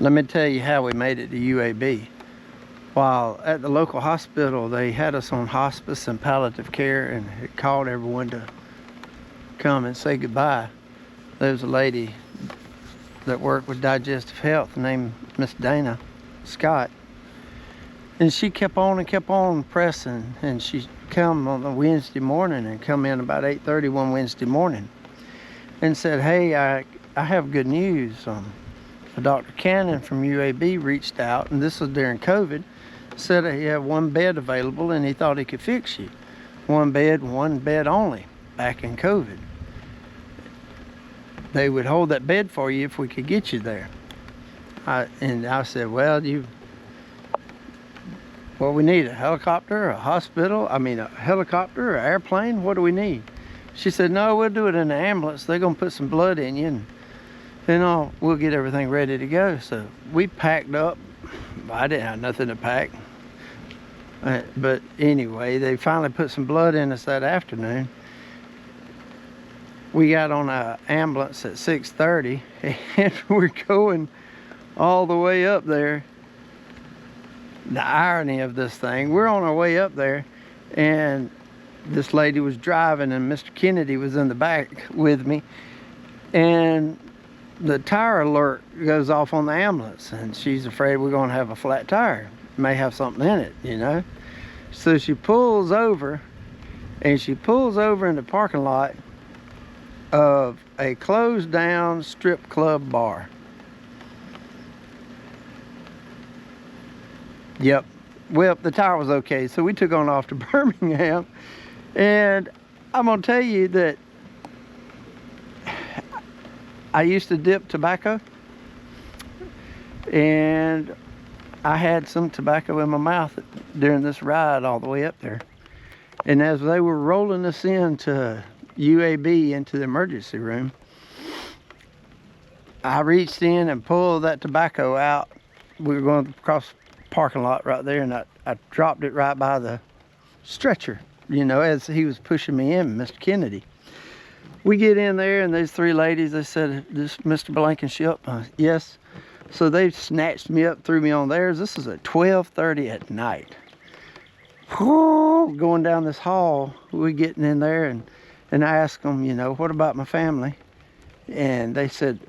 Let me tell you how we made it to UAB. While at the local hospital, they had us on hospice and palliative care, and it called everyone to come and say goodbye. There was a lady that worked with digestive health named Miss Dana Scott, and she kept on pressing, and she come on a Wednesday morning and come in about 8:30 one Wednesday morning and said, hey, I have good news. Dr. Cannon from UAB reached out, and this was during COVID, said he had one bed available and he thought he could fix you. One bed only, back in COVID. They would hold that bed for you if we could get you there. And I said, well, we need a helicopter, a hospital, a helicopter, an airplane, what do we need? She said, no, we'll do it in an ambulance. They're gonna put some blood in you, and we'll get everything ready to go. So we packed up. I didn't have nothing to pack. But anyway, they finally put some blood in us that afternoon. We got on an ambulance at 6:30, and we're going all the way up there. The irony of this thing, we're on our way up there, and this lady was driving, and Mr. Kennedy was in the back with me, and the tire alert goes off on the ambulance, and she's afraid we're going to have a flat tire. May have something in it, you know. So she pulls over, and she pulls over in the parking lot of a closed down strip club bar. Yep. Well, the tire was okay, so we took on off to Birmingham, and I'm gonna tell you that I used to dip tobacco, and I had some tobacco in my mouth during this ride all the way up there. And as they were rolling us into UAB, into the emergency room, I reached in and pulled that tobacco out. We were going across the parking lot right there, and I dropped it right by the stretcher, you know, as he was pushing me in, Mr. Kennedy. We get in there, and there's three ladies. They said, this Mr. Blankenship? Yes. So they snatched me up, threw me on theirs. This is at 12:30 at night. Going down this hall, we getting in there, and I asked them, you know, what about my family? And they said,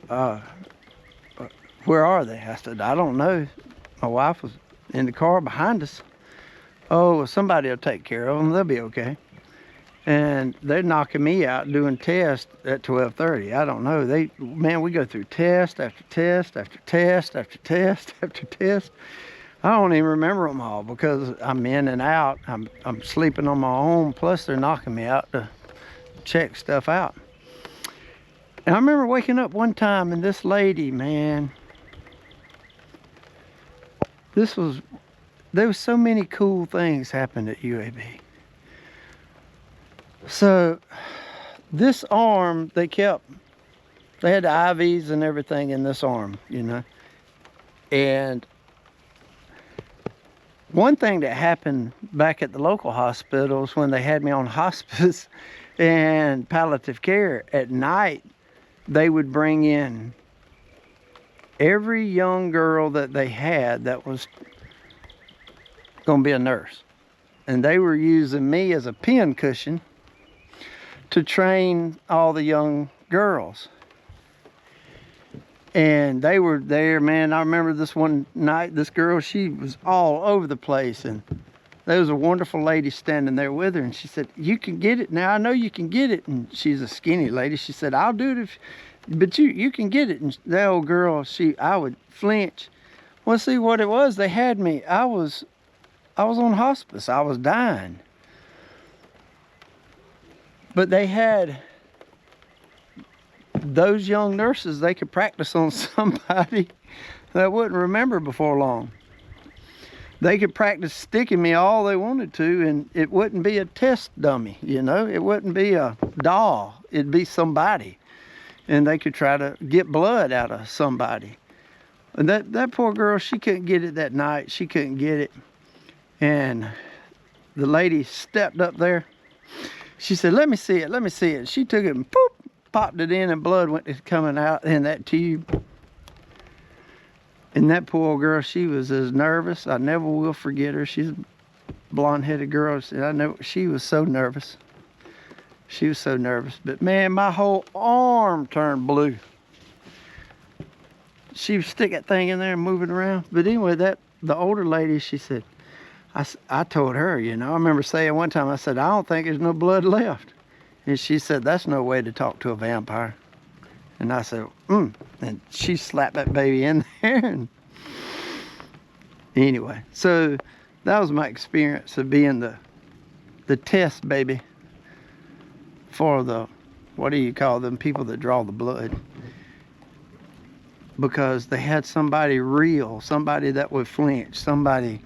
where are they? I said, I don't know. My wife was in the car behind us. Oh, well, somebody will take care of them. They'll be okay. And they're knocking me out doing tests at 12:30. I don't know. We go through test after test after test after test after test. I don't even remember them all because I'm in and out. I'm sleeping on my own. Plus, they're knocking me out to check stuff out. And I remember waking up one time, and this lady, man, there was so many cool things happened at UAB. So this arm, they had the IVs and everything in this arm, you know. And one thing that happened back at the local hospitals when they had me on hospice and palliative care, at night, they would bring in every young girl that they had that was going to be a nurse. And they were using me as a pin cushion to train all the young girls. And they were there, man. I remember this one night, this girl, she was all over the place, and there was a wonderful lady standing there with her, and she said, you can get it now. I know you can get it. And she's a skinny lady. She said, I'll do it but you can get it. And that old girl, I would flinch. Well, see what it was, they had me, I was on hospice. I was dying. But they had those young nurses, they could practice on somebody that wouldn't remember before long. They could practice sticking me all they wanted to, and it wouldn't be a test dummy, you know. It wouldn't be a doll. It'd be somebody. And they could try to get blood out of somebody. And that poor girl, she couldn't get it that night. She couldn't get it. And the lady stepped up there. She said, let me see it, let me see it. She took it and popped it in, and blood went coming out in that tube. And that poor girl, she was as nervous. I never will forget her. She's a blonde-headed girl. I know she was so nervous. She was so nervous. But man, my whole arm turned blue. She would stick that thing in there and move it around. But anyway, the older lady, she said, I told her, you know, I remember saying one time, I said, I don't think there's no blood left. And she said, that's no way to talk to a vampire. And I said, And she slapped that baby in there. And anyway, so that was my experience of being the test baby for the, what do you call them, people that draw the blood. Because they had somebody real, somebody that would flinch, somebody,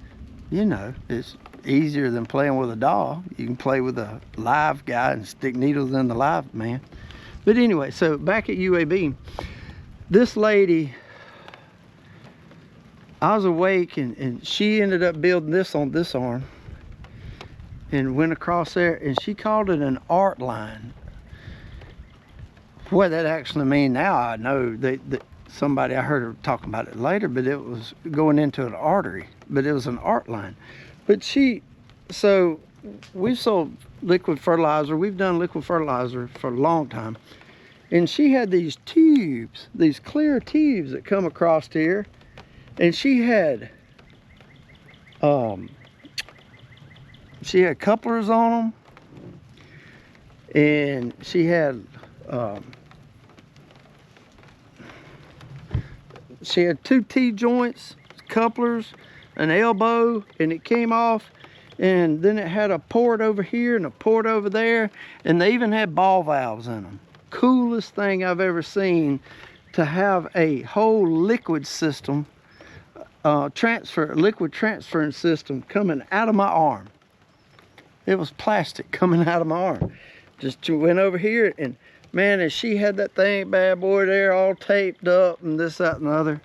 you know, it's easier than playing with a doll. You can play with a live guy and stick needles in the live man. But anyway, so back at UAB, this lady, I was awake and she ended up building this on this arm and went across there, and she called it an art line. What that actually means now, I know that somebody, I heard her talking about it later, but it was going into an artery, but it was an art line. But so we've sold liquid fertilizer. We've done liquid fertilizer for a long time. And she had these tubes, these clear tubes that come across here. And she had couplers on them. And she had two T-joints, couplers, an elbow, and it came off. And then it had a port over here and a port over there, and they even had ball valves in them. Coolest thing I've ever seen, to have a whole liquid system, liquid transferring system coming out of my arm. It was plastic coming out of my arm. Just went over here, and man, as she had that thing, bad boy there, all taped up and this, that, and the other.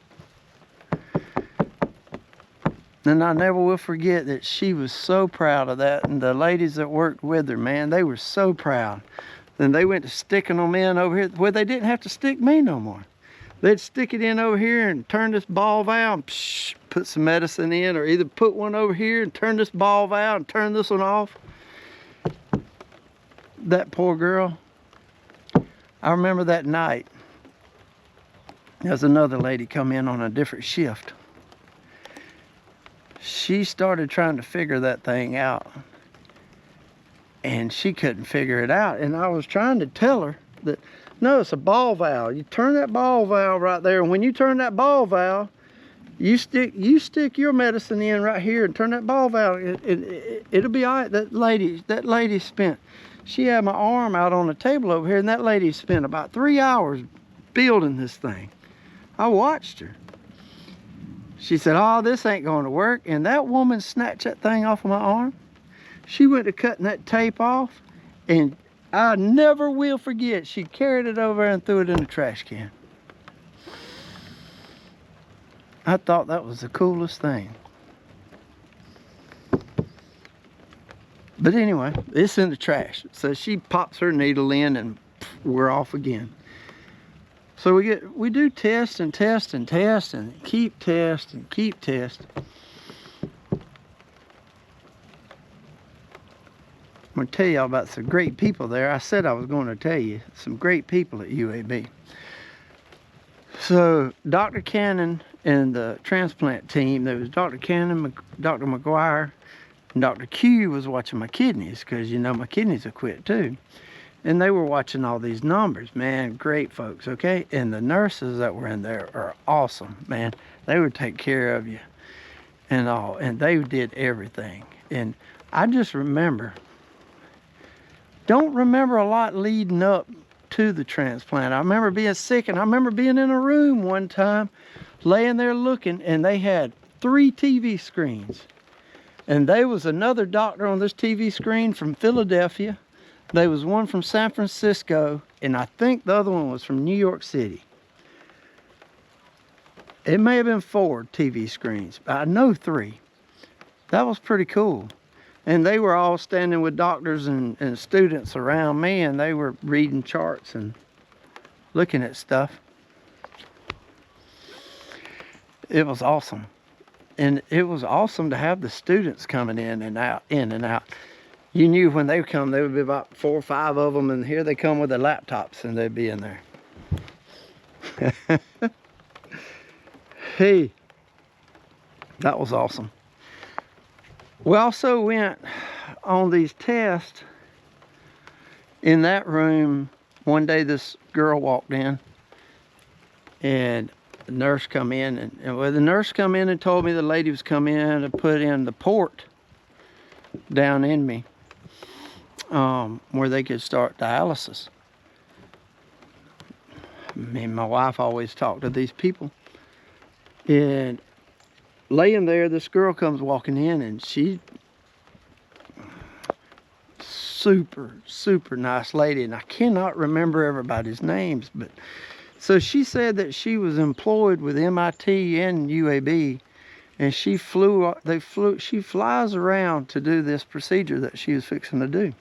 And I never will forget that she was so proud of that. And the ladies that worked with her, man, they were so proud. Then they went to sticking them in over here where they didn't have to stick me no more. They'd stick it in over here and turn this ball valve, and psh, put some medicine in, or either put one over here and turn this ball valve and turn this one off. That poor girl. I remember that night, there's another lady come in on a different shift. She started trying to figure that thing out, and she couldn't figure it out. And I was trying to tell her that, no, it's a ball valve. You turn that ball valve right there, and when you turn that ball valve, you stick your medicine in right here and turn that ball valve. It'll be all right. That lady spent, she had my arm out on the table over here, and that lady spent about 3 hours building this thing. I watched her. She said, oh, this ain't going to work. And that woman snatched that thing off of my arm. She went to cutting that tape off, and I never will forget, she carried it over and threw it in the trash can. I thought that was the coolest thing. But anyway, it's in the trash. So she pops her needle in, and we're off again. So we do test and test and test and keep test and keep test. I'm going to tell y'all about some great people there. I said I was going to tell you some great people at UAB. So Dr. Cannon and the transplant team, there was Dr. Cannon, Dr. McGuire, and Dr. Q was watching my kidneys, because you know my kidneys have quit too. And they were watching all these numbers, man, great folks, okay? And the nurses that were in there are awesome, man. They would take care of you and all, and they did everything. And I just don't remember a lot leading up to the transplant. I remember being sick, and I remember being in a room one time, laying there looking, and they had 3 TV screens. And there was another doctor on this TV screen from Philadelphia. There was one from San Francisco, and I think the other one was from New York City. It may have been 4 TV screens, but I know 3. That was pretty cool. And they were all standing with doctors and students around me, and they were reading charts and looking at stuff. It was awesome. And it was awesome to have the students coming in and out, in and out. You knew when they come, there would be about 4 or 5 of them, and here they come with their laptops, and they'd be in there. Hey, that was awesome. We also went on these tests in that room. One day this girl walked in, and the nurse come in, and well, the nurse come in and told me the lady was coming in to put in the port down in me, where they could start dialysis. Me and my wife always talk to these people, and laying there, this girl comes walking in, and she super nice lady, and I cannot remember everybody's names, but so she said that she was employed with MIT and UAB, and she flies around to do this procedure that she was fixing to do.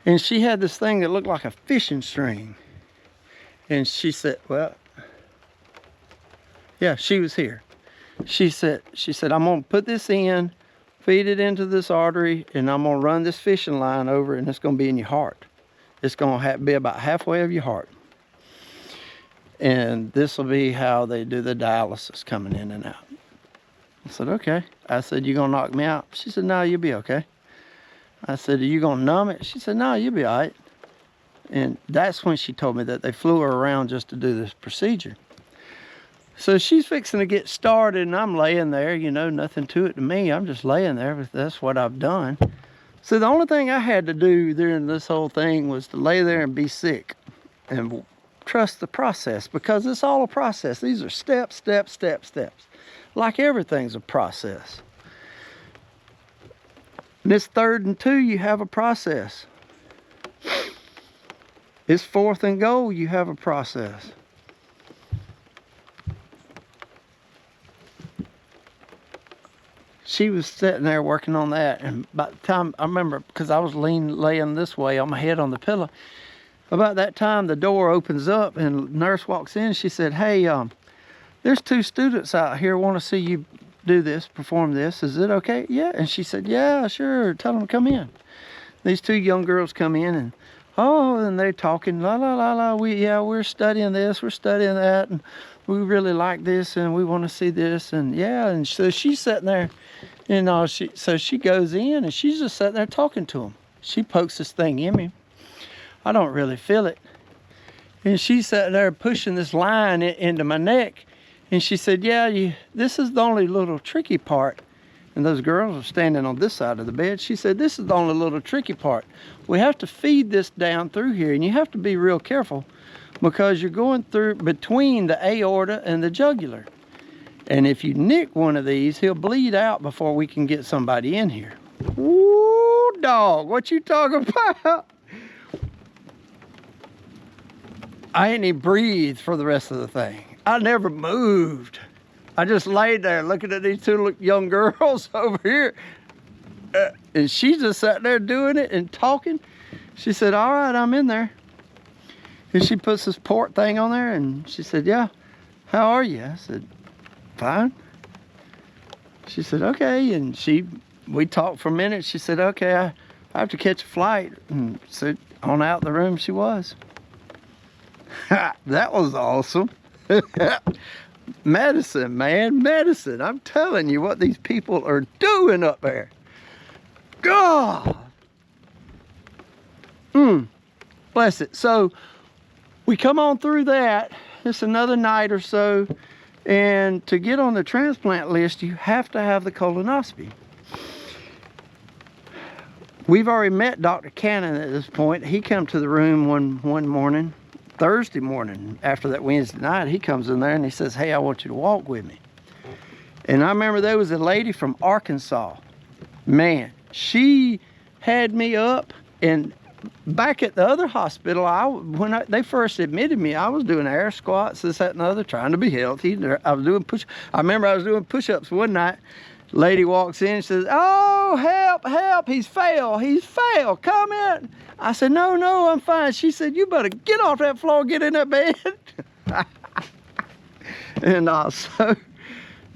And she had this thing that looked like a fishing string. And she said, well, yeah, she was here. She said, I'm gonna put this in, feed it into this artery, and I'm gonna run this fishing line over, and it's gonna be in your heart. It's gonna be about halfway of your heart. And this will be how they do the dialysis coming in and out. I said, okay. I said, you gonna knock me out? She said, no, you'll be okay. I said, are you gonna numb it? She said, no, you'll be all right. And that's when she told me that they flew her around just to do this procedure. So she's fixing to get started, and I'm laying there, you know, nothing to it to me. I'm just laying there, but that's what I've done. So the only thing I had to do during this whole thing was to lay there and be sick and trust the process, because it's all a process. These are steps. Like everything's a process. And it's 3rd and 2, you have a process. It's 4th and goal, you have a process. She was sitting there working on that, and by the time, I remember, because I was laying this way on my head on the pillow, about that time the door opens up and the nurse walks in. She said, hey, there's 2 students out here want to see you do this, perform this. Is it okay? Yeah. And she said, yeah, sure, tell them to come in. These 2 young girls come in, and and they're talking, we're studying this, we're studying that, and we really like this, and we want to see this, and yeah. And so she's sitting there, you know, so she goes in, and she's just sitting there talking to them. She pokes this thing in me. I don't really feel it. And she's sitting there pushing this line into my neck, and she said, yeah, this is the only little tricky part. And those girls are standing on this side of the bed. She said, this is the only little tricky part. We have to feed this down through here, and you have to be real careful, because you're going through between the aorta and the jugular. And if you nick one of these, he'll bleed out before we can get somebody in here. Ooh, dog, what you talking about? I ain't even breathed for the rest of the thing. I never moved. I just laid there looking at these 2 young girls over here. And she just sat there doing it and talking. She said, all right, I'm in there. And she puts this port thing on there, and she said, yeah, how are you? I said, fine. She said, okay. And we talked for a minute. She said, okay, I have to catch a flight. And so on out the room she was. That was awesome. Medicine, man, medicine. I'm telling you what these people are doing up there. God. Bless it. So we come on through that. It's another night or so. And to get on the transplant list, you have to have the colonoscopy. We've already met Dr. Cannon at this point. He come to the room one morning. Thursday morning, after that Wednesday night, he comes in there and he says, hey, I want you to walk with me. And I remember there was a lady from Arkansas. Man, she had me up, and back at the other hospital, when they first admitted me, I was doing air squats, this, that, and the other, trying to be healthy. I was doing I remember I was doing push-ups one night. Lady walks in and says, oh, help, he's failed, come in. I said, no, I'm fine. She said, you better get off that floor, get in that bed. And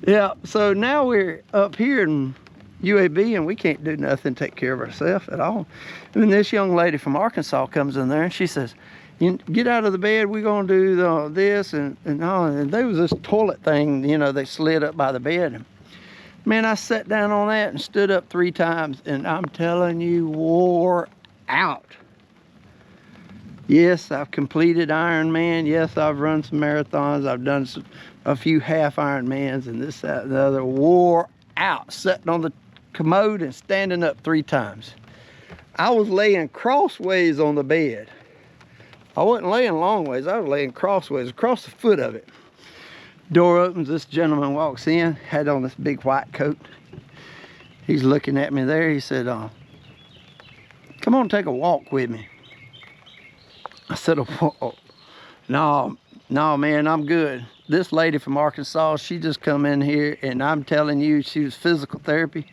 yeah, so now we're up here in UAB and we can't do nothing, take care of ourselves at all. And this young lady from Arkansas comes in there and she says, "You get out of the bed, we're gonna do this and all." And there was this toilet thing, you know, they slid up by the bed. And man, I sat down on that and stood up 3 times, and I'm telling you, wore out. Yes, I've completed Ironman. Yes, I've run some marathons. I've done a few half Ironmans and this, that, and the other. Wore out, sitting on the commode and standing up 3 times. I was laying crossways on the bed. I wasn't laying long ways. I was laying crossways across the foot of it. Door opens, this gentleman walks in, had on this big white coat. He's looking at me there. He said, "Come on, take a walk with me." I said, "Oh, no, man, I'm good." This lady from Arkansas, she just come in here, and I'm telling you, she was physical therapy.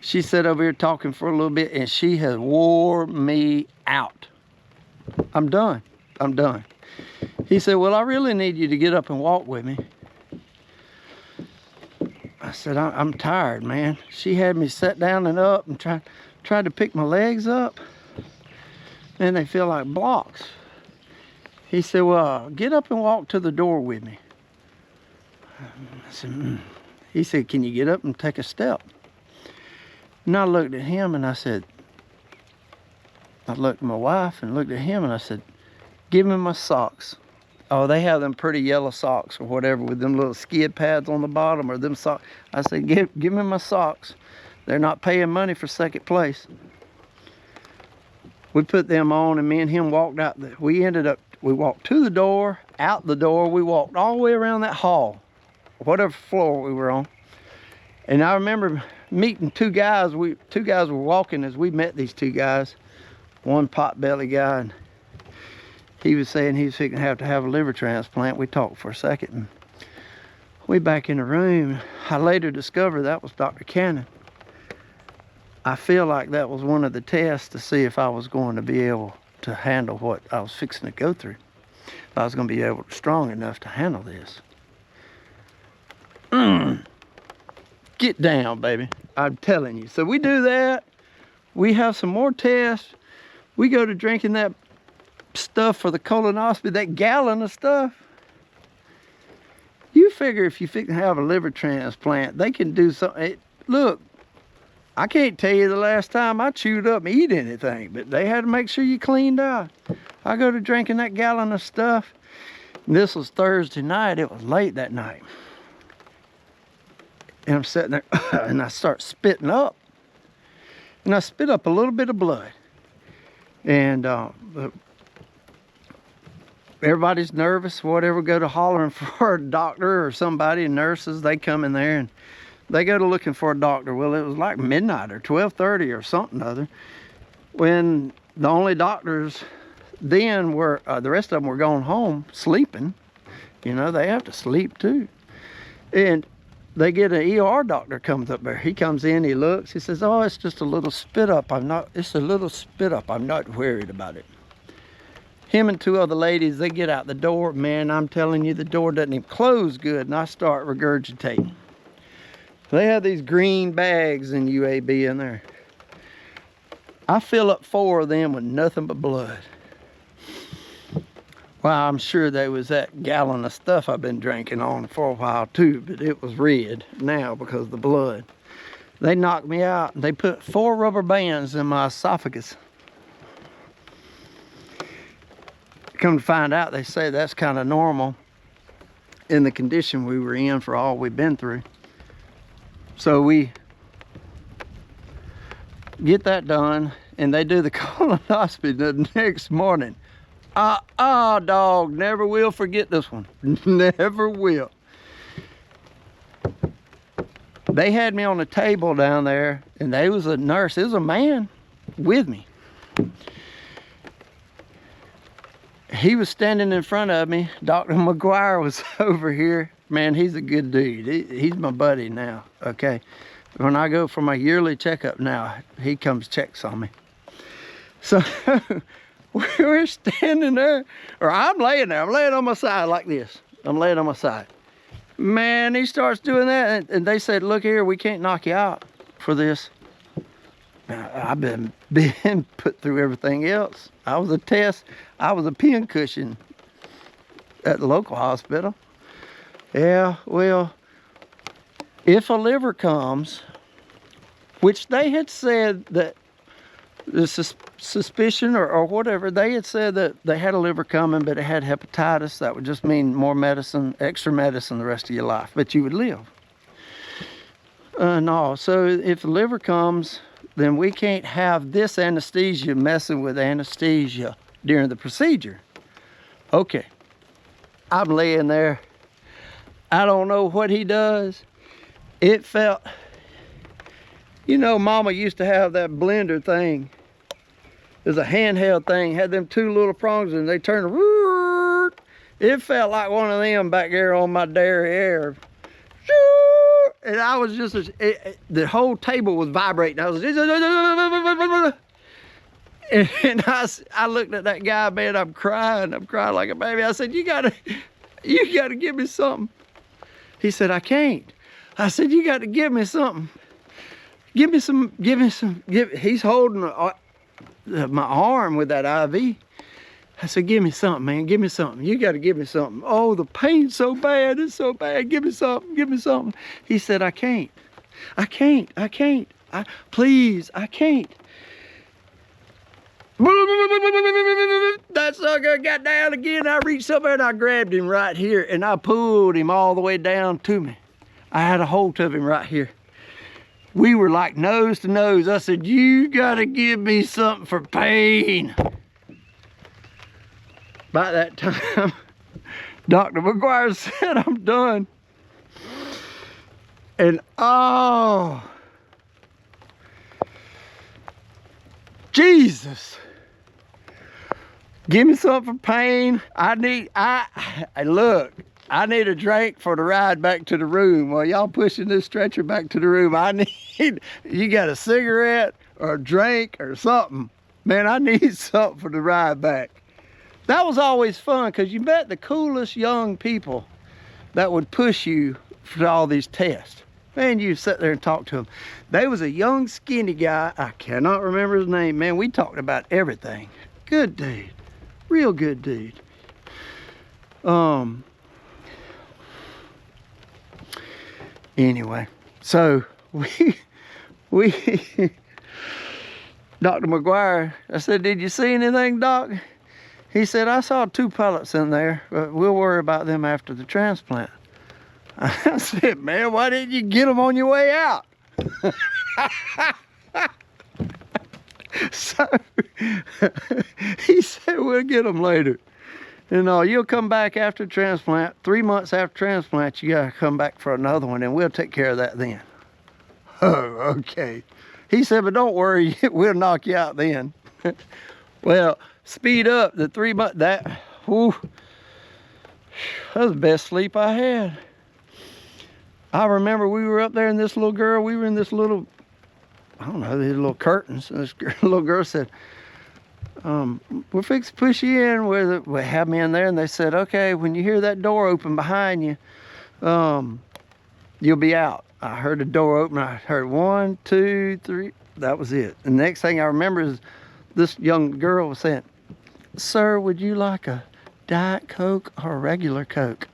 She sat over here talking for a little bit, and she has wore me out. I'm done. He said, "Well, I really need you to get up and walk with me." I said, I'm tired, man. She had me sit down and up and tried to pick my legs up, and they feel like blocks. He said, "Well, get up and walk to the door with me." I said, He said, "Can you get up and take a step?" And I looked at him and I said, I looked at my wife and looked at him and I said, "Give me my socks." Oh, they have them pretty yellow socks or whatever with them little skid pads on the bottom, or them socks. I said, give me my socks. They're not paying money for second place. We put them on, and me and him walked out. We walked to the door, out the door. We walked all the way around that hall, whatever floor we were on. And I remember meeting 2 guys. 2 guys were walking as we met these 2 guys. One pot-belly guy, and he was saying he was fixing to have a liver transplant. We talked for a second, and we back in the room. I later discovered that was Dr. Cannon. I feel like that was one of the tests to see if I was going to be able to handle what I was fixing to go through. If I was going to be strong enough to handle this. Get down, baby. I'm telling you. So we do that. We have some more tests. We go to drinking that stuff for the colonoscopy, that gallon of stuff. You figure if you have a liver transplant, they can do something. Look, I can't tell you the last time I chewed up and eat anything, but they had to make sure you cleaned out. I go to drinking that gallon of stuff. And this was Thursday night. It was late that night. And I'm sitting there and I start spitting up. And I spit up a little bit of blood. And everybody's nervous, whatever, go to hollering for a doctor or somebody, and nurses, they come in there and they go to looking for a doctor. Well, it was like midnight or 12:30 or something other, when the only doctors then were, the rest of them were going home sleeping. You know, they have to sleep too. And they get an ER doctor comes up there. He comes in, he looks, he says, "Oh, it's just a little spit up. It's a little spit up. I'm not worried about it." Him and 2 other ladies, they get out the door. Man, I'm telling you, the door doesn't even close good, and I start regurgitating. They have these green bags in UAB in there. I fill up 4 of them with nothing but blood. Well, I'm sure there was that gallon of stuff I've been drinking on for a while too, but it was red now because of the blood. They knocked me out, and they put 4 rubber bands in my esophagus. Come to find out, they say that's kind of normal in the condition we were in for all we've been through. So we get that done, and they do the colonoscopy the next morning. Dog, never will forget this one. Never will. They had me on a table down there, and there was a nurse, there was a man with me. He was standing in front of me. Dr. McGuire was over here. Man, he's a good dude. He's my buddy now, okay? When I go for my yearly checkup now, he comes checks on me. So we're standing there, or I'm laying there. I'm laying on my side like this. I'm laying on my side. Man, he starts doing that, and they said, look here, we can't knock you out for this. Now, I've been put through everything else. I was a test. I was a pin cushion at the local hospital. Yeah, well, if a liver comes, which they had said that the suspicion or whatever, they had said that they had a liver coming, but it had hepatitis. That would just mean more medicine, extra medicine the rest of your life, but you would live. No, so if the liver comes, then we can't have this anesthesia messing with anesthesia during the procedure. Okay, I'm laying there. I don't know what he does. It felt, you know, Mama used to have that blender thing. There's a handheld thing, had them two little prongs and they turned, it felt like one of them back there on my derriere. And I was just, the whole table was vibrating. I was just, and I looked at that guy, man, I'm crying like a baby. I said, you gotta give me something. He said, I can't. I said, you gotta give me something. Give me some, he's holding my arm with that IV. I said, give me something, man, give me something. You got to give me something. Oh, the pain's so bad, it's so bad. Give me something, give me something. He said, I can't. Please, I can't. That sucker got down again. I reached up there and I grabbed him right here and I pulled him all the way down to me. I had a hold of him right here. We were like nose to nose. I said, you gotta give me something for pain. By that time, Dr. McGuire said, I'm done. And oh, Jesus. Give me something for pain. Look, I need a drink for the ride back to the room. While y'all pushing this stretcher back to the room, you got a cigarette or a drink or something. Man, I need something for the ride back. That was always fun because you met the coolest young people that would push you for all these tests. Man, you sit there and talk to them. There was a young skinny guy, I cannot remember his name. Man, we talked about everything. Good dude, real good dude. Anyway, so we Dr. McGuire, I said, did you see anything, Doc? He said, I saw 2 pellets in there, but we'll worry about them after the transplant. I said, man, why didn't you get them on your way out? So he said, we'll get them later. You know, you'll come back after transplant. 3 months after transplant, you gotta come back for another one and we'll take care of that then. Oh, okay. He said, but don't worry, we'll knock you out then. Well, speed up the 3 months, that was the best sleep I had. I remember we were up there and this little girl, we were in this little, I don't know, these little curtains. And this little girl said, we're fixing to push you in. We have me in there and they said, okay, when you hear that door open behind you, you'll be out. I heard the door open, I heard 1, 2, 3, that was it. The next thing I remember is this young girl was saying, sir, would you like a Diet Coke or a regular Coke?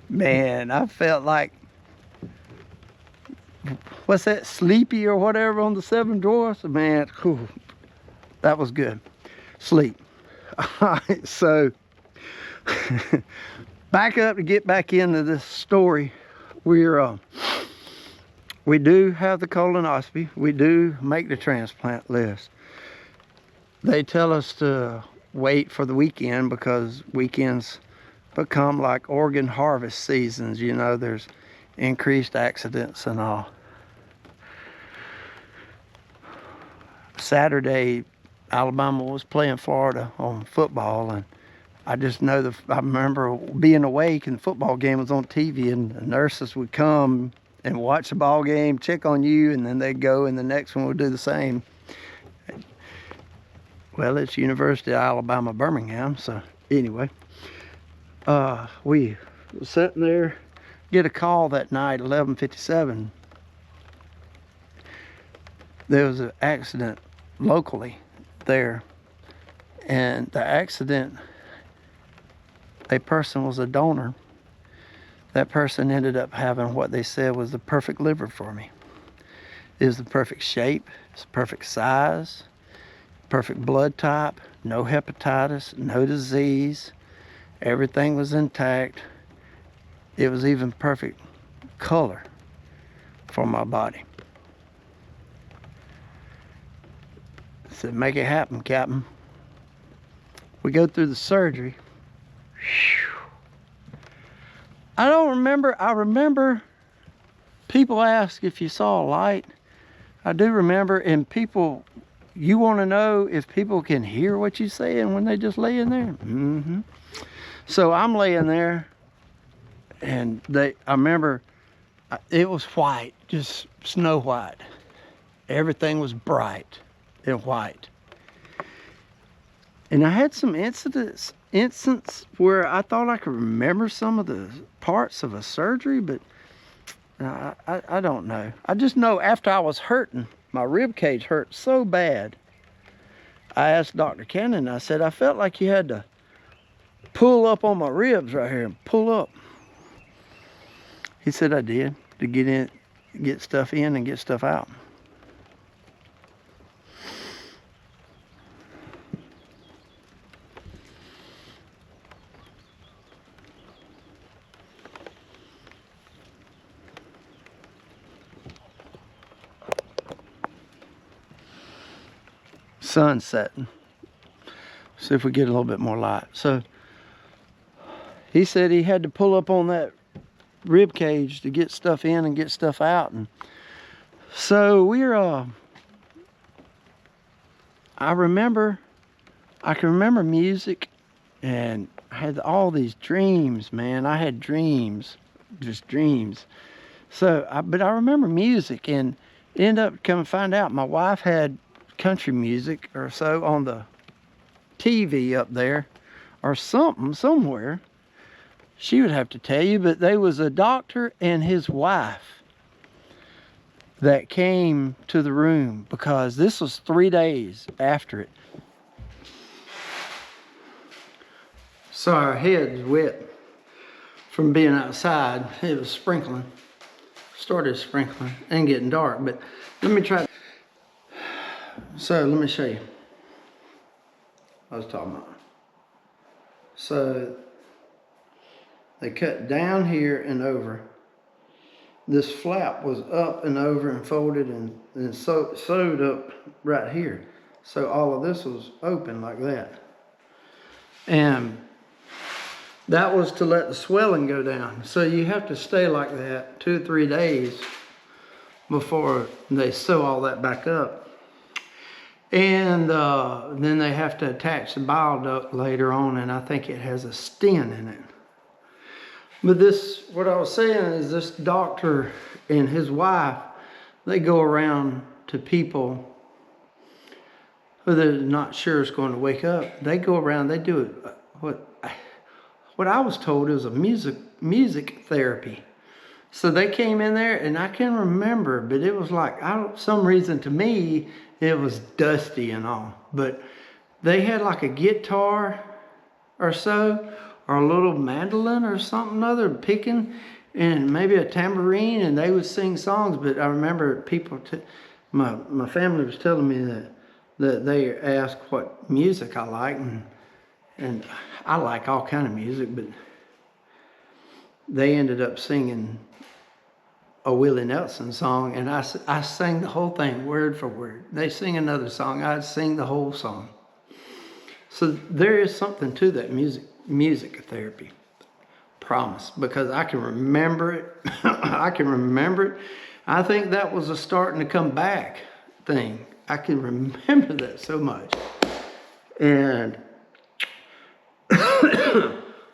Man, I felt like, what's that, Sleepy or whatever on the 7 drawers? Man, whew, that was good. Sleep. All right, so back up to get back into this story. We do have the colonoscopy. We do make the transplant list. They tell us to wait for the weekend because weekends become like organ harvest seasons. You know, there's increased accidents and all. Saturday, Alabama was playing Florida on football, and I just know I remember being awake and the football game was on TV, and the nurses would come and watch the ball game, check on you, and then they'd go and the next one would do the same. Well, it's University of Alabama, Birmingham, so anyway. We were sitting there get a call that night, 11:57. There was an accident locally there. And the accident, a person was a donor. That person ended up having what they said was the perfect liver for me. It was the perfect shape, it's the perfect size, perfect blood type, no hepatitis, no disease. Everything was intact. It was even perfect color for my body. I said, make it happen, Captain. We go through the surgery. I don't remember. I remember people ask if you saw a light. I do remember, and people, you want to know if people can hear what you're saying when they just lay in there? Mm-hmm. So I'm laying there, and I remember it was white, just snow white. Everything was bright and white. And I had some instance where I thought I could remember some of the parts of a surgery, but I don't know. I just know after I was hurting, my rib cage hurt so bad. I asked Dr. Cannon, I said, I felt like you had to pull up on my ribs right here and pull up. He said I did, to get stuff in and get stuff out. Sun setting. See if we get a little bit more light. So he said he had to pull up on that rib cage to get stuff in and get stuff out. And so I can remember music, and I had all these dreams, man. I had dreams, just dreams. So but I remember music, and end up coming to find out my wife had country music or so on the TV up there or something somewhere. She would have to tell you, but there was a doctor and his wife that came to the room, because this was 3 days after it. So our heads wet from being outside. It was sprinkling, started sprinkling and getting dark, but let me try. So let me show you. I was talking about. So they cut down here and over. This flap was up and over and folded and sewed up right here. So all of this was open like that. And that was to let the swelling go down. So you have to stay like that 2 or 3 days before they sew all that back up. And then they have to attach the bile duct later on, and I think it has a stent in it. But what I was saying is, this doctor and his wife, they go around to people who they're not sure is going to wake up. They go around, they do what I was told is a music therapy. So they came in there, and I can remember, but it was like, some reason to me, it was dusty and all. But they had like a guitar or so, or a little mandolin or something other, picking, and maybe a tambourine, and they would sing songs. But I remember people, my family was telling me that they asked what music I like, and I like all kind of music, but they ended up singing a Willie Nelson song, and I sang the whole thing word for word. They sing another song, I'd sing the whole song. So there is something to that music therapy, promise, because I can remember it. I can remember it. I think that was a starting to come back thing. I can remember that so much. And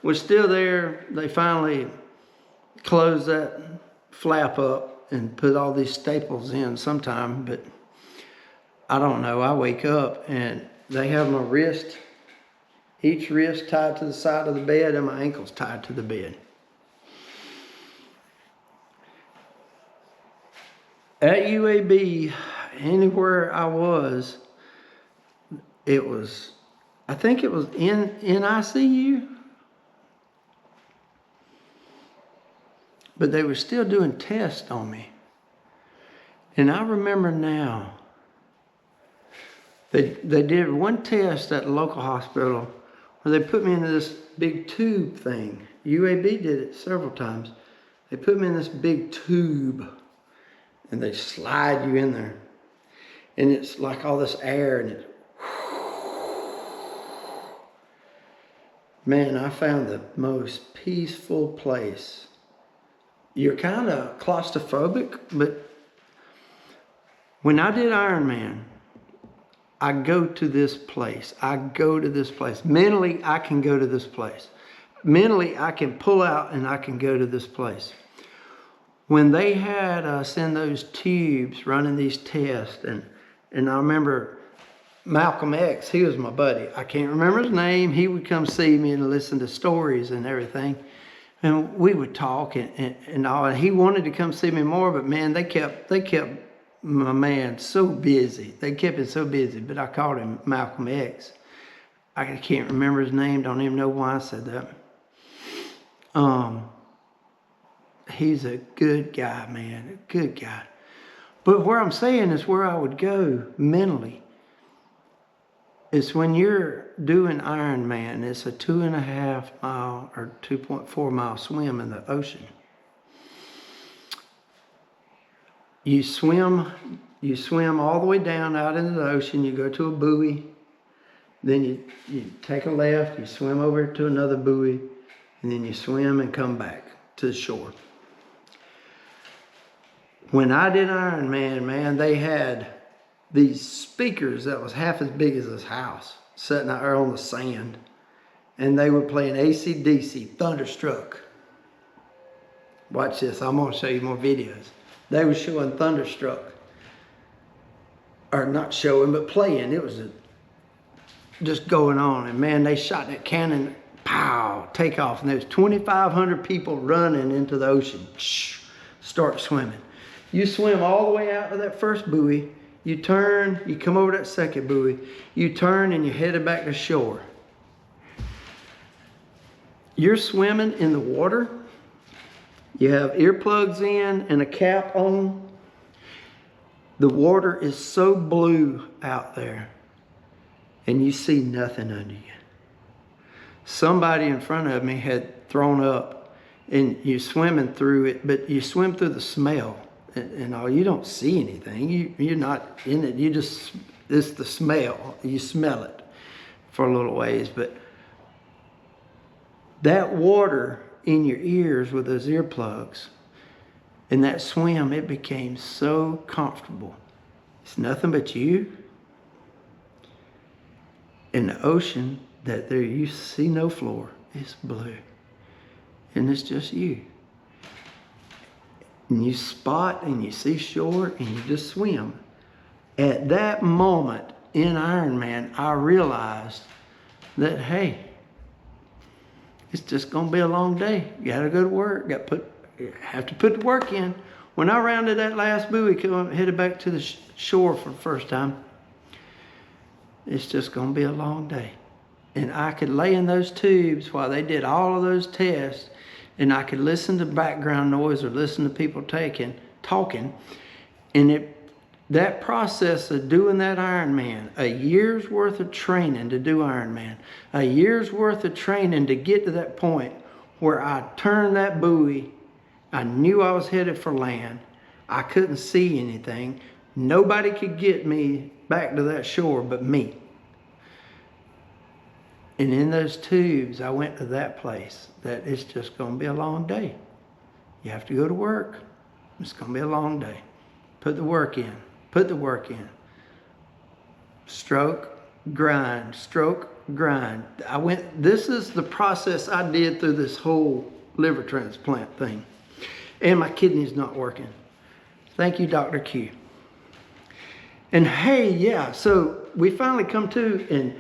we're still there. They finally closed that flap up and put all these staples in sometime, but I don't know. I wake up and they have my wrist, each wrist tied to the side of the bed, and my ankles tied to the bed. At UAB, anywhere I was, it was, I think it was in ICU, but they were still doing tests on me. And I remember now, they did one test at the local hospital where they put me into this big tube thing. UAB did it several times. They put me in this big tube and they slide you in there. And it's like all this air and it, man, I found the most peaceful place. You're kind of claustrophobic, but when I did Ironman, I go to this place. I go to this place. Mentally, I can go to this place. Mentally, I can pull out and I can go to this place. When they had us in those tubes running these tests, and I remember Malcolm X, he was my buddy. I can't remember his name. He would come see me and listen to stories and everything. And we would talk and all. And he wanted to come see me more, but man, they kept my man so busy. They kept him so busy, but I called him Malcolm X. I can't remember his name. Don't even know why I said that. He's a good guy, man, a good guy. But where I'm saying is where I would go mentally. It's when you're doing Ironman, it's a 2.5 mile or 2.4 mile swim in the ocean. You swim all the way down out into the ocean. You go to a buoy. Then you take a left. You swim over to another buoy. And then you swim and come back to the shore. When I did Ironman, man, they had these speakers that was half as big as this house sitting out there on the sand. And they were playing AC/DC, Thunderstruck. Watch this. I'm going to show you more videos. They were showing Thunderstruck. Or not showing, but playing. It was just going on. And man, they shot that cannon, pow, take off. And there's 2,500 people running into the ocean. Start swimming. You swim all the way out to that first buoy. You turn, you come over that second buoy. You turn and you're headed back to shore. You're swimming in the water. You have earplugs in and a cap on. The water is so blue out there and you see nothing under you. Somebody in front of me had thrown up and you're swimming through it, but you swim through the smell and all. You don't see anything. You're not in it. It's the smell. You smell it for a little ways, but that water in your ears with those earplugs, and that swim, it became so comfortable. It's nothing but you in the ocean that there you see no floor. It's blue. And it's just you. And you spot and you see shore and you just swim. At that moment in Ironman, I realized that, hey, it's just going to be a long day. You got to go to work. Have to put the work in. When I rounded that last buoy, headed back to the shore for the first time, it's just going to be a long day. And I could lay in those tubes while they did all of those tests, and I could listen to background noise or listen to people talking. And that process of doing that Ironman, a year's worth of training to do Ironman, a year's worth of training to get to that point where I turned that buoy, I knew I was headed for land. I couldn't see anything. Nobody could get me back to that shore but me. And in those tubes, I went to that place that it's just going to be a long day. You have to go to work. It's going to be a long day. Put the work in. Put the work in. Stroke, grind, stroke, grind. This is the process I did through this whole liver transplant thing. And my kidney's not working. Thank you, Dr. Q. And hey, yeah, so we finally come to, and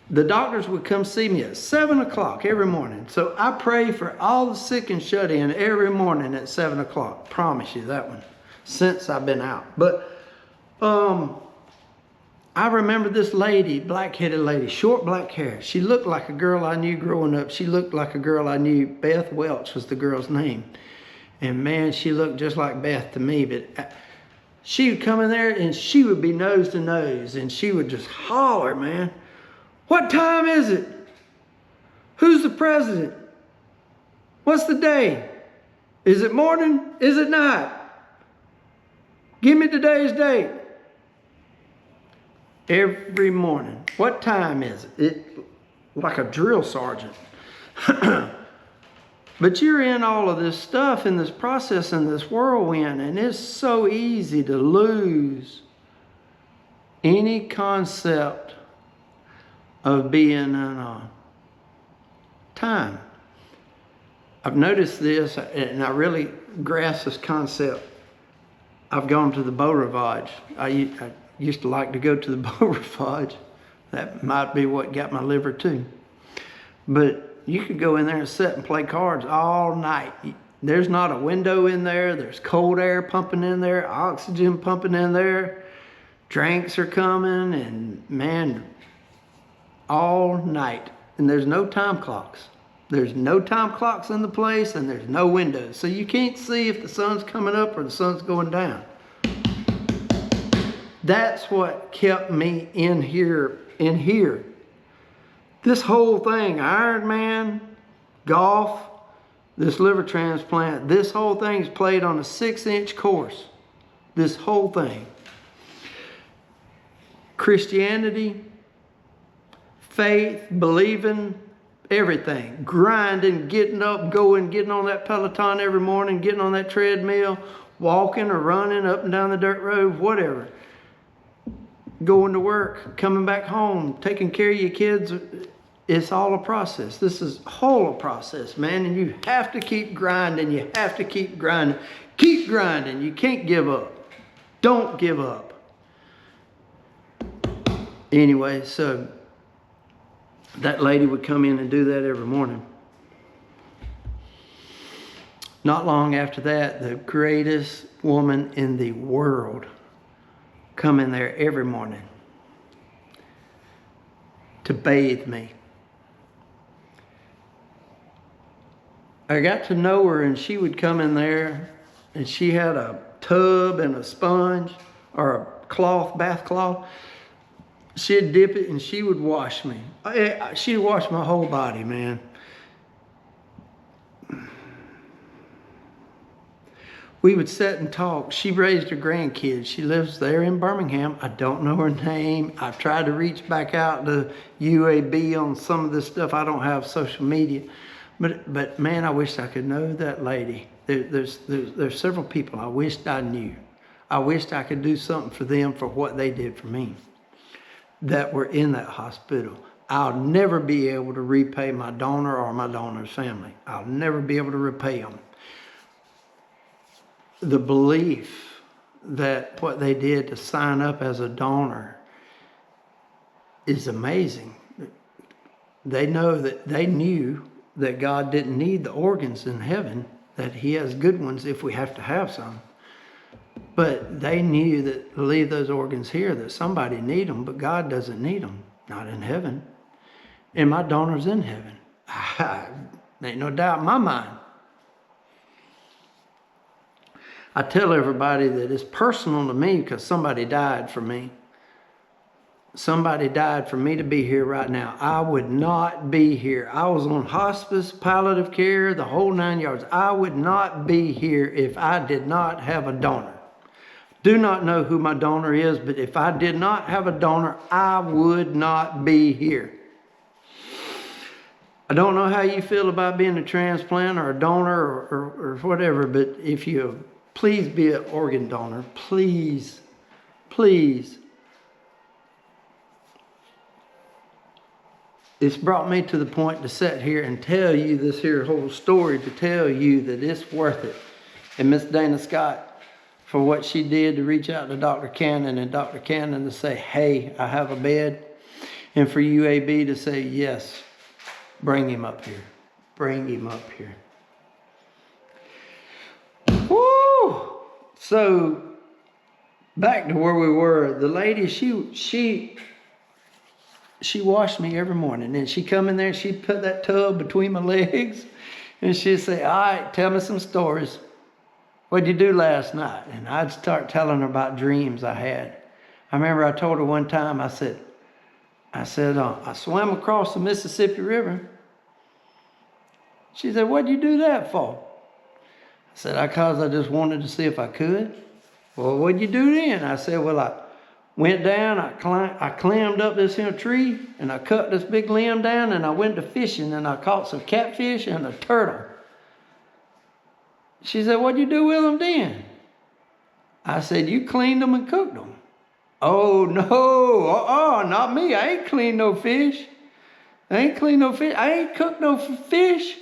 the doctors would come see me at 7 o'clock every morning. So I pray for all the sick and shut in every morning at 7 o'clock. Promise you that one. since I've been out. But I remember this lady, black-headed lady, short black hair. She looked like a girl I knew growing up. She looked like a girl I knew. Beth Welch was the girl's name. And man, she looked just like Beth to me. But she would come in there and she would be nose to nose. And she would just holler, man. What time is it? Who's the president? What's the day? Is it morning? Is it night? Give me today's date. Every morning. What time is it? Like a drill sergeant. But you're in all of this stuff, in this process, in this whirlwind, and it's so easy to lose any concept of being in time. I've noticed this, and I really grasp this concept. I've gone to the Beau Rivage. I used to like to go to the Beau Rivage. That might be what got my liver too. But you could go in there and sit and play cards all night. There's not a window in there. There's cold air pumping in there, oxygen pumping in there. Drinks are coming, and man, all night. And there's no time clocks. There's no time clocks in the place, and there's no windows. So you can't see if the sun's coming up or the sun's going down. That's what kept me in here. This whole thing, Ironman, golf, this liver transplant, this whole thing's played on a 6-inch course. This whole thing. Christianity, faith, believing, everything. Grinding, getting up, going, getting on that Peloton every morning, getting on that treadmill, walking or running up and down the dirt road, whatever. Going to work, coming back home, taking care of your kids. It's all a process. This is whole a process, man. And you have to keep grinding. You have to keep grinding. Keep grinding. You can't give up. Don't give up. Anyway, so that lady would come in and do that every morning. Not long after that, the greatest woman in the world come in there every morning to bathe me. I got to know her, and she would come in there and she had a tub and a sponge or a cloth, bath cloth. She'd dip it and she would wash me. She'd wash my whole body, man. We would sit and talk. She raised her grandkids. She lives there in Birmingham. I don't know her name. I've tried to reach back out to UAB on some of this stuff. I don't have social media. But man, I wish I could know that lady. There's several people I wished I knew. I wished I could do something for them for what they did for me that were in that hospital. I'll never be able to repay my donor or my donor's family. I'll never be able to repay them. The belief that what they did to sign up as a donor is amazing. They knew that God didn't need the organs in heaven, that He has good ones if we have to have some. But they knew that to leave those organs here, that somebody need them, but God doesn't need them, not in heaven. And my donor's in heaven. Ain't no doubt in my mind. I tell everybody that it's personal to me because somebody died for me. Somebody died for me to be here right now. I would not be here. I was on hospice, palliative care, the whole 9 yards. I would not be here if I did not have a donor. Do not know who my donor is, but if I did not have a donor, I would not be here. I don't know how you feel about being a transplant or a donor or whatever, but if you please be an organ donor. Please, please. It's brought me to the point to sit here and tell you this here whole story, to tell you that it's worth it. And Miss Dana Scott, for what she did to reach out to Dr. Cannon, and Dr. Cannon to say, hey, I have a bed. And for UAB to say, yes, bring him up here. Bring him up here. Woo! So back to where we were, the lady, she washed me every morning, and she'd come in there and she'd put that tub between my legs, and she'd say, all right, tell me some stories. What'd you do last night? And I'd start telling her about dreams I had. I remember I told her one time, I said, I swam across the Mississippi River. She said, what'd you do that for? I said, because I just wanted to see if I could. Well, what'd you do then? I said, well, I went down, I climbed up this here tree, and I cut this big limb down, and I went to fishing, and I caught some catfish and a turtle. She said, what'd you do with them then? I said, you cleaned them and cooked them. Oh, no, not me. I ain't cleaned no fish. I ain't cooked no fish.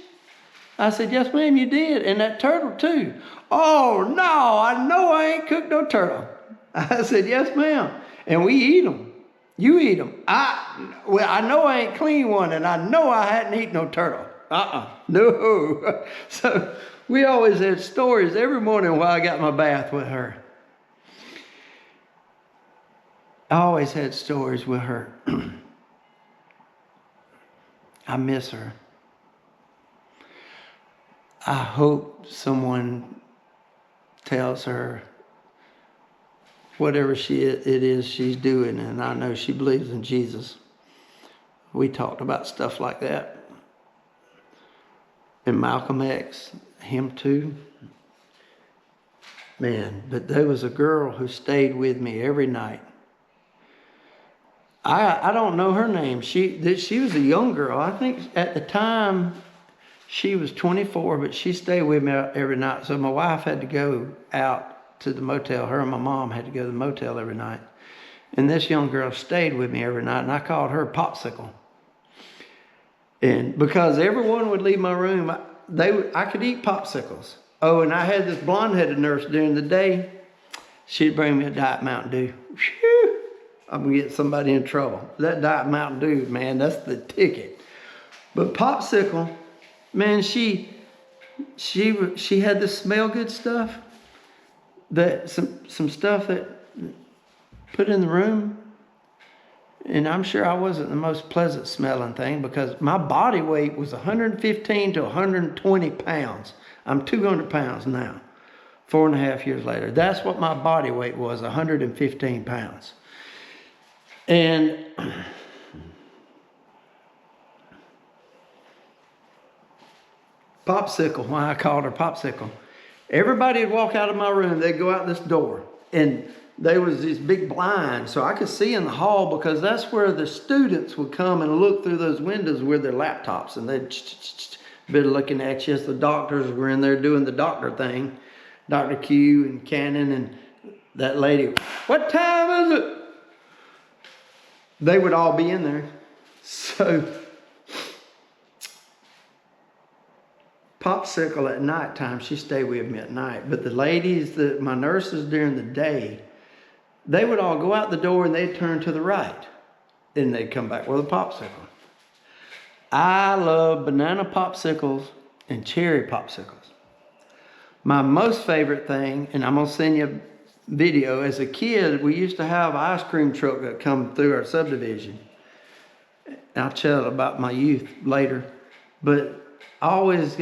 I said, yes, ma'am, you did. And that turtle, too. Oh, no, I know I ain't cooked no turtle. I said, yes, ma'am. And we eat them. You eat them. I know I ain't cleaned one, and I know I hadn't eaten no turtle. No. So we always had stories every morning while I got my bath with her. I always had stories with her. I miss her. I hope someone tells her whatever it is she's doing, and I know she believes in Jesus. We talked about stuff like that. And Malcolm X, him too. Man, but there was a girl who stayed with me every night. I don't know her name. She was a young girl. I think at the time she was 24, but she stayed with me every night. So my wife had to go out to the motel. Her and my mom had to go to the motel every night. And this young girl stayed with me every night, and I called her Popsicle. And because everyone would leave my room, I could eat popsicles. Oh, and I had this blonde-headed nurse during the day. She'd bring me a Diet Mountain Dew. Whew, I'm going to get somebody in trouble. That Diet Mountain Dew, man, that's the ticket. But Popsicle, man, she had this smell good stuff, that some stuff that put in the room. And I'm sure I wasn't the most pleasant smelling thing, because my body weight was 115 to 120 pounds. I'm 200 pounds now, 4.5 years later. That's what my body weight was, 115 pounds. And Popsicle, why I called her Popsicle. Everybody would walk out of my room, they'd go out this door, and there was these big blinds, so I could see in the hall, because that's where the students would come and look through those windows with their laptops, and they'd be looking at you as the doctors were in there doing the doctor thing. Dr. Q and Cannon and that lady, what time is it? They would all be in there. So Popsicle at nighttime, she stayed with me at night. But the ladies, my nurses during the day, they would all go out the door and they'd turn to the right. Then they'd come back with a popsicle. I love banana popsicles and cherry popsicles. My most favorite thing, and I'm going to send you a video, as a kid, we used to have an ice cream truck that come through our subdivision. I'll tell about my youth later. But I always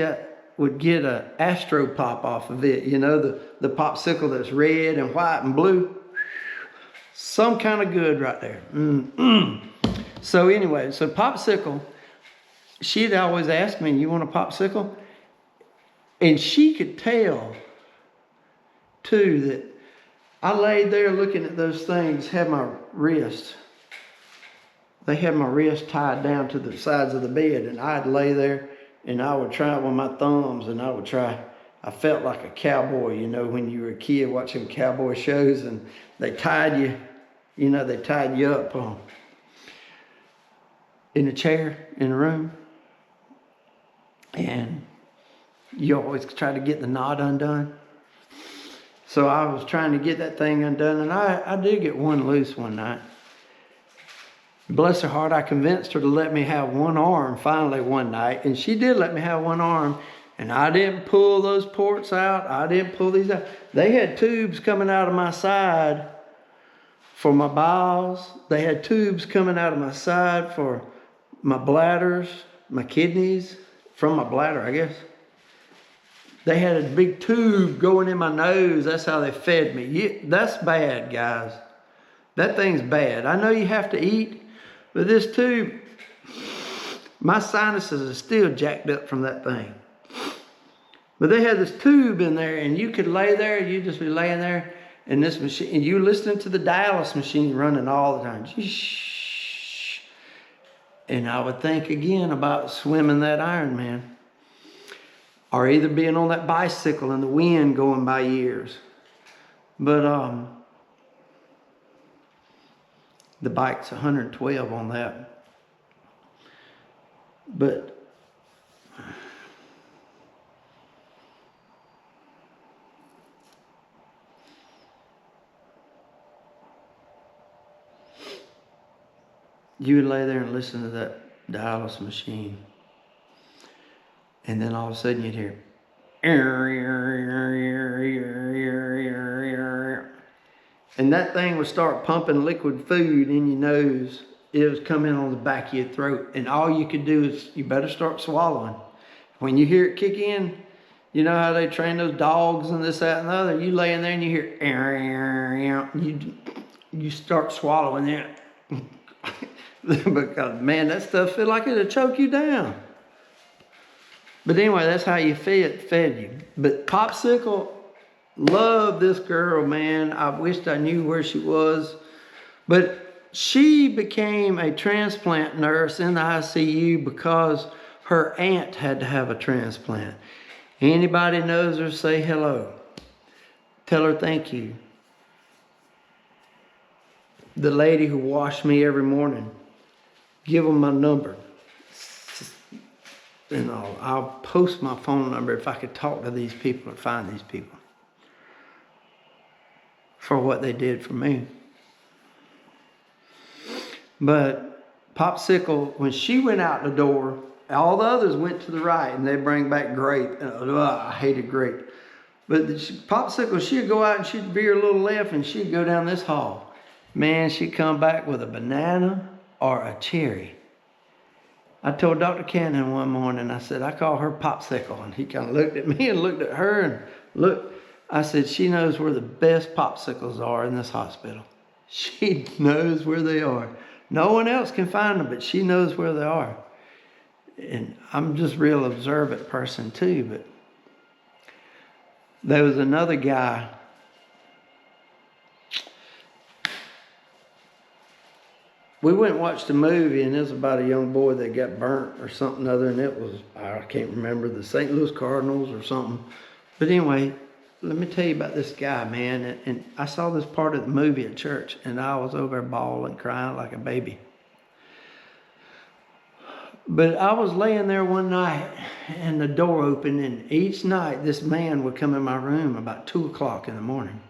would get an Astro Pop off of it. You know, the popsicle that's red and white and blue. Some kind of good right there. So anyway, so Popsicle, she'd always ask me, you want a popsicle? And she could tell, too, that I laid there looking at those things, had my wrist. They had my wrist tied down to the sides of the bed, and I'd lay there, and I would try it with my thumbs, and I felt like a cowboy, you know, when you were a kid watching cowboy shows, and they tied you, they tied you up in a chair in a room. And you always try to get the knot undone. So I was trying to get that thing undone, and I did get one loose one night. Bless her heart, I convinced her to let me have one arm finally one night, and she did let me have one arm, And I didn't pull those ports out. I didn't pull these out. They had tubes coming out of my side for my bowels. They had tubes coming out of my side for my bladders, my kidneys, from my bladder, I guess. They had a big tube going in my nose. That's how they fed me. That's bad, guys. That thing's bad. I know you have to eat, but this tube, my sinuses are still jacked up from that thing. But they had this tube in there, and you could lay there, you'd just be laying there, and this machine, and you listening to the dialysis machine running all the time. And I would think again about swimming that Ironman, or either being on that bicycle in the wind going by years. But the bike's 112 on that. But you would lay there and listen to that dialysis machine. And then all of a sudden you'd hear, and that thing would start pumping liquid food in your nose. It was coming on the back of your throat. And all you could do is, you better start swallowing. When you hear it kick in, you know how they train those dogs and this, that, and the other. You lay in there and you hear, you start swallowing it. Because, man, that stuff feel like it'll choke you down. But anyway, that's how you fed you. But Popsicle loved this girl, man. I wished I knew where she was. But she became a transplant nurse in the ICU because her aunt had to have a transplant. Anybody knows her, say hello. Tell her thank you. The lady who washed me every morning, give them my number. And I'll post my phone number if I could talk to these people and find these people for what they did for me. But Popsicle, when she went out the door, all the others went to the right and they bring back grape. And, I hated grape. But Popsicle, she'd go out and she'd veer a little left and she'd go down this hall. Man, she'd come back with a banana or a cherry. I told Dr. Cannon one morning, I said, I call her Popsicle. And he kind of looked at me and looked at her and looked. I said, she knows where the best popsicles are in this hospital. She knows where they are. No one else can find them, but she knows where they are. And I'm just a real observant person too, but there was another guy. We went and watched a movie, and it was about a young boy that got burnt or something other, and it was, I can't remember, the St. Louis Cardinals or something. But anyway, let me tell you about this guy, man. And I saw this part of the movie at church, and I was over there bawling, crying like a baby. But I was laying there one night, and the door opened, and each night this man would come in my room about 2 o'clock in the morning.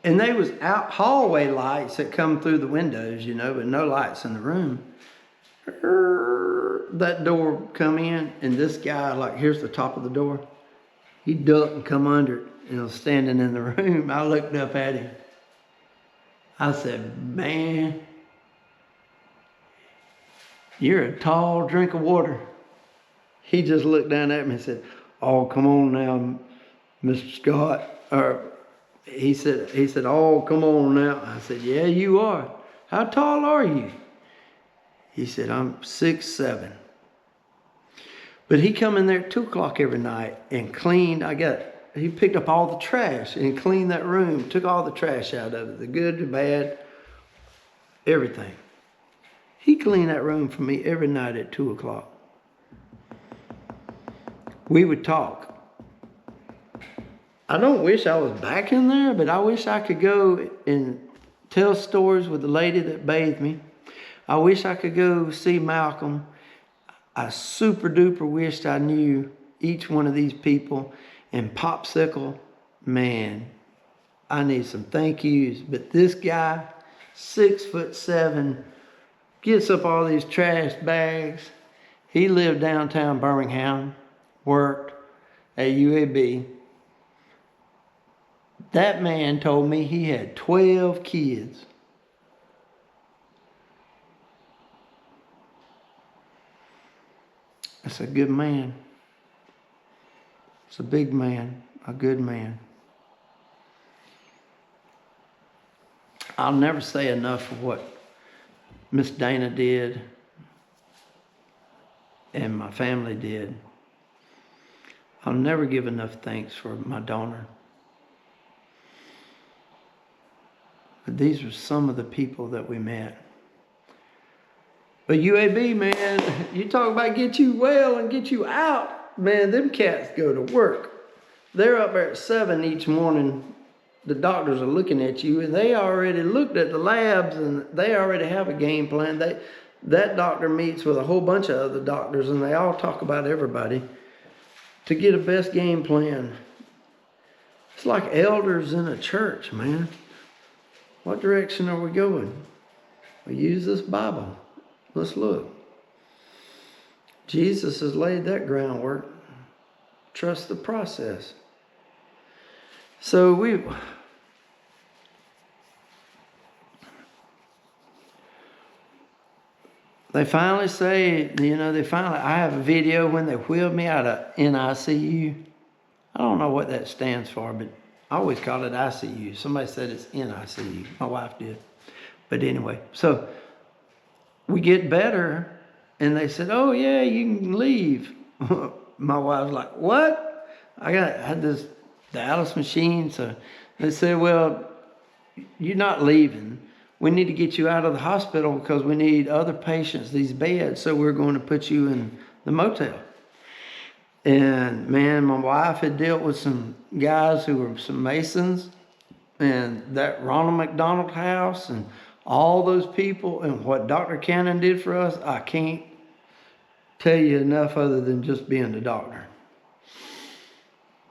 And they was out hallway lights that come through the windows, you know, but no lights in the room. That door come in, and this guy, like, here's the top of the door. He ducked and come under it, and was standing in the room. I looked up at him. I said, man, you're a tall drink of water. He just looked down at me and said, oh, come on now, Mr. Scott. He said, oh, come on now. I said, yeah, you are. How tall are you? He said, I'm 6'7". But he come in there at 2 o'clock every night and cleaned. He picked up all the trash and cleaned that room, took all the trash out of it, the good, the bad, everything. He cleaned that room for me every night at 2 o'clock. We would talk. I don't wish I was back in there, but I wish I could go and tell stories with the lady that bathed me. I wish I could go see Malcolm. I super duper wished I knew each one of these people. And Popsicle, man, I need some thank yous. But this guy, 6'7", gets up all these trash bags. He lived downtown Birmingham. worked at UAB. That man told me he had 12 kids. That's a good man. It's a big man, a good man. I'll never say enough of what Miss Dana did and my family did. I'll never give enough thanks for my donor. But these are some of the people that we met. But UAB, man, you talk about get you well and get you out. Man, them cats go to work. They're up there at 7 each morning. The doctors are looking at you, and they already looked at the labs, and they already have a game plan. That doctor meets with a whole bunch of other doctors, and they all talk about everybody to get a best game plan. It's like elders in a church, man. What direction are we going? We use this Bible. Let's look. Jesus has laid that groundwork. Trust the process. So they finally say, I have a video when they wheeled me out of NICU. I don't know what that stands for, but I always call it ICU. Somebody said it's NICU. My wife did. But anyway, so we get better, and they said, oh yeah, you can leave. My wife was like, what? I had this dialysis machine, so they said, well, you're not leaving. We need to get you out of the hospital because we need other patients, these beds, so we're going to put you in the motel. And man, my wife had dealt with some guys who were some Masons, and that Ronald McDonald House, and all those people, and what Dr. Cannon did for us, I can't tell you enough other than just being the doctor.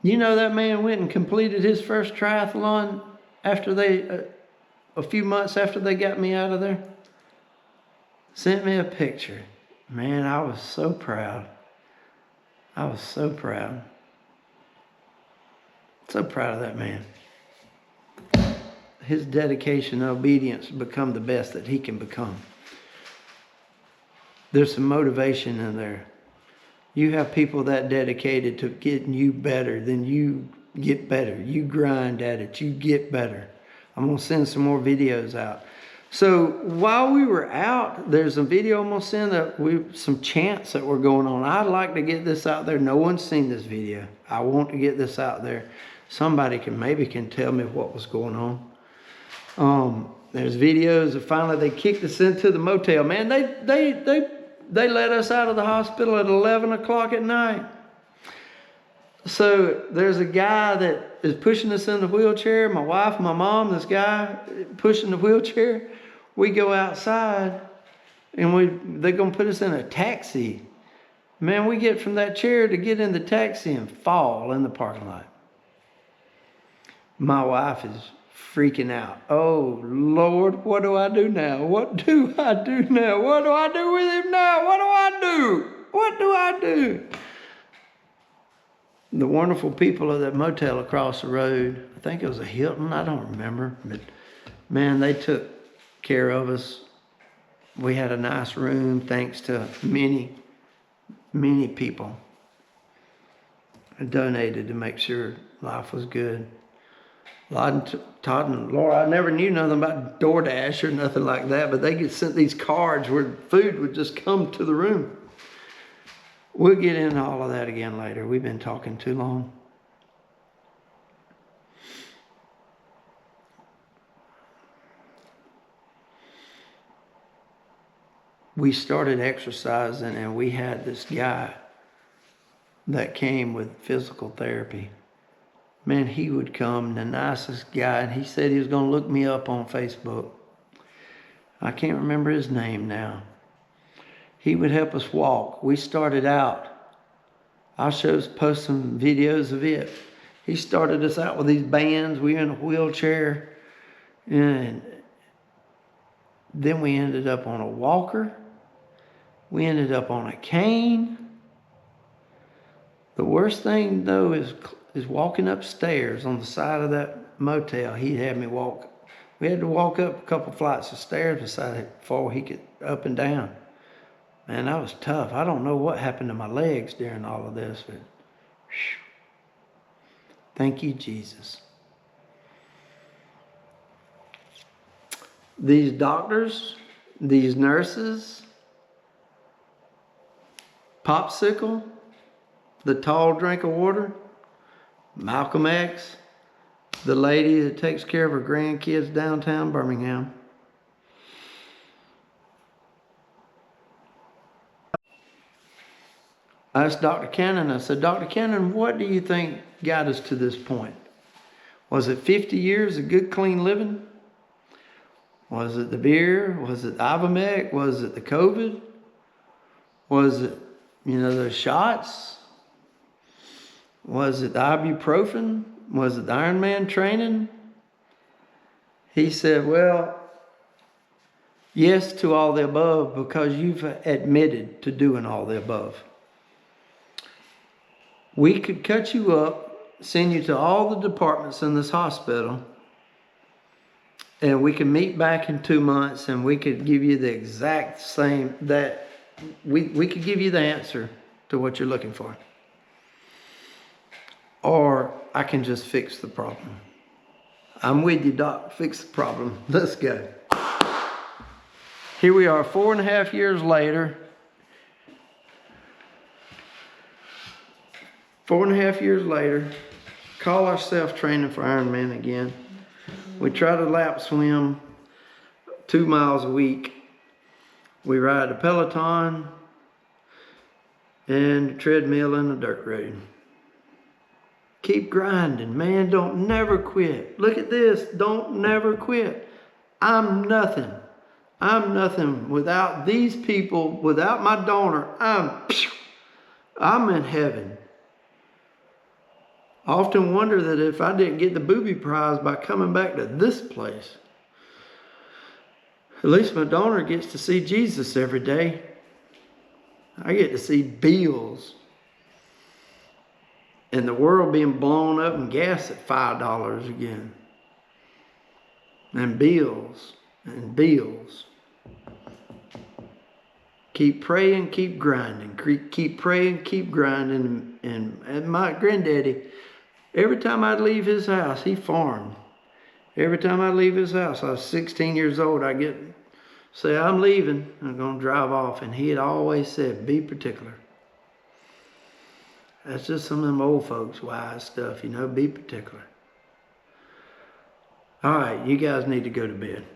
You know, that man went and completed his first triathlon after a few months after they got me out of there. Sent me a picture. Man, I was so proud. I was so proud. So proud of that man. His dedication and obedience to become the best that he can become. There's some motivation in there. You have people that dedicated to getting you better, then you get better. You grind at it, you get better. I'm going to send some more videos out. So while we were out, there's a video I'm going to send some chants that were going on. I'd like to get this out there. No one's seen this video. I want to get this out there. Somebody maybe can tell me what was going on. There's videos of finally they kicked us into the motel. Man, they let us out of the hospital at 11 o'clock at night. So there's a guy that is pushing us in the wheelchair. My wife, my mom, this guy pushing the wheelchair. We go outside and they're going to put us in a taxi. Man, we get from that chair to get in the taxi and fall in the parking lot. My wife is freaking out. Oh, Lord, what do I do now? What do I do now? What do I do with him now? What do I do? What do I do? The wonderful people of that motel across the road, I think it was a Hilton, I don't remember, but man, they took care of us. We had a nice room thanks to many, many people who donated to make sure life was good. Todd and Laura, I never knew nothing about DoorDash or nothing like that, but they get sent these cards where food would just come to the room. We'll get into all of that again later. We've been talking too long. We started exercising, and we had this guy that came with physical therapy. Man, he would come, the nicest guy, and he said he was going to look me up on Facebook. I can't remember his name now. He would help us walk. We started out. I'll post some videos of it. He started us out with these bands. We were in a wheelchair. And then we ended up on a walker. We ended up on a cane. The worst thing though is walking upstairs on the side of that motel. He had me walk. We had to walk up a couple flights of stairs beside it before he could up and down. Man, that was tough. I don't know what happened to my legs during all of this, but whew, thank you, Jesus. These doctors, these nurses, Popsicle, the tall drink of water, Malcolm X, the lady that takes care of her grandkids downtown Birmingham. I asked Dr. Cannon, I said, Dr. Cannon, what do you think got us to this point? Was it 50 years of good, clean living? Was it the beer? Was it the Ivermectin? Was it the COVID? Was it, the shots? Was it the ibuprofen? Was it the Ironman training? He said, well, yes to all the above because you've admitted to doing all the above. We could cut you up, send you to all the departments in this hospital, and we can meet back in 2 months and we could give you the exact same, that we could give you the answer to what you're looking for. Or I can just fix the problem. I'm with you, Doc. Fix the problem. Let's go. Here we are 4.5 years later. 4.5 years later, call ourselves training for Ironman again. We try to lap swim 2 miles a week. We ride a Peloton and a treadmill and a dirt road. Keep grinding, man. Don't never quit. Look at this. Don't never quit. I'm nothing. I'm nothing without these people, without my donor. I'm in heaven. I often wonder that if I didn't get the booby prize by coming back to this place, at least my donor gets to see Jesus every day. I get to see bills. And the world being blown up and gas at $5 again. And bills. And bills. Keep praying, keep grinding. Keep praying, keep grinding. And my granddaddy, every time I'd leave his house, he farmed. Every time I leave his house, I was 16 years old, I'd say, I'm leaving. I'm going to drive off. And he had always said, be particular. That's just some of them old folks' wise stuff, be particular. All right, you guys need to go to bed.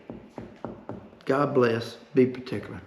God bless. Be particular.